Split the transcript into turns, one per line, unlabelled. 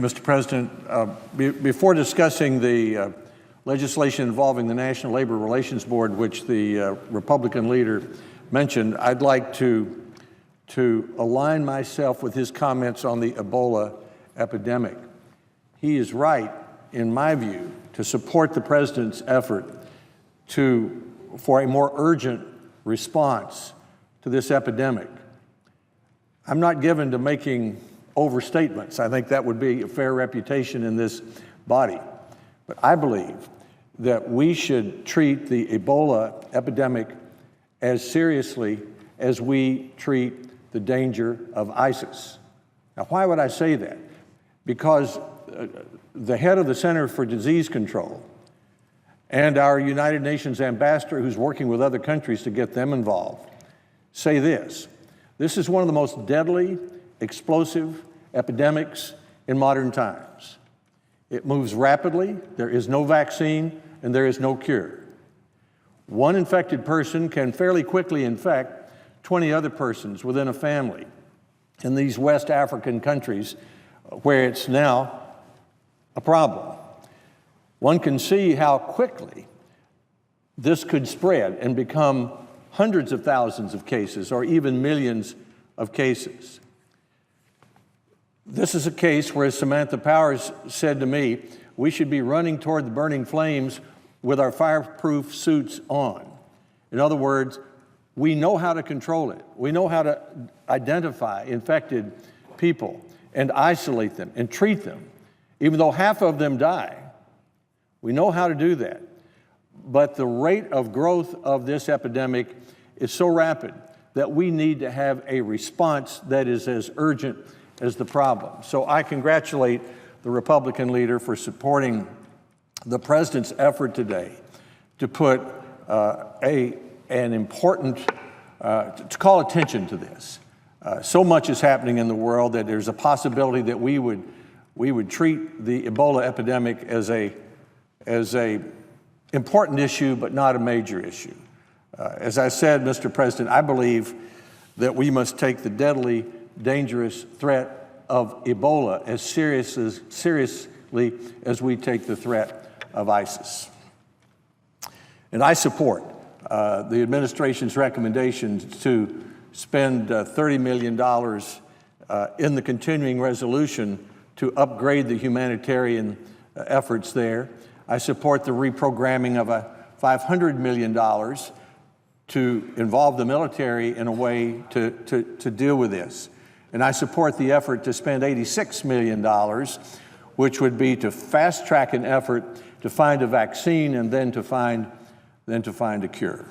Mr. President. Before discussing the legislation involving the National Labor Relations Board, which the Republican leader mentioned, I'd like to align myself with his comments on the Ebola epidemic. He is right, in my view, to support the President's effort for a more urgent response to this epidemic. I'm not given to making overstatements. I think that would be a fair reputation in this body. But I believe that we should treat the Ebola epidemic as seriously as we treat the danger of ISIS. Now, why would I say that? Because the head of the Center for Disease Control and our United Nations ambassador, who's working with other countries to get them involved, say this: this is one of the most deadly, explosive epidemics in modern times. It moves rapidly, there is no vaccine, and there is no cure. One infected person can fairly quickly infect 20 other persons within a family in these West African countries where it's now a problem. One can see how quickly this could spread and become hundreds of thousands of cases or even millions of cases. This is a case where, as Samantha Powers said to me, we should be running toward the burning flames with our fireproof suits on. In other words, we know how to control it. We know how to identify infected people and isolate them and treat them. Even though half of them die, we know how to do that. But the rate of growth of this epidemic is so rapid that we need to have a response that is as urgent as the problem. So I congratulate the Republican leader for supporting the President's effort today to put to call attention to this. So much is happening in the world that there's a possibility that we would treat the Ebola epidemic as a important issue, but not a major issue. As I said, Mr. President, I believe that we must take the deadly, dangerous threat of Ebola as seriously as we take the threat of ISIS. And I support the administration's recommendations to spend $30 million in the continuing resolution to upgrade the humanitarian efforts there. I support the reprogramming of $500 million to involve the military in a way to deal with this. And I support the effort to spend $86 million, which would be to fast track an effort to find a vaccine and then to find a cure.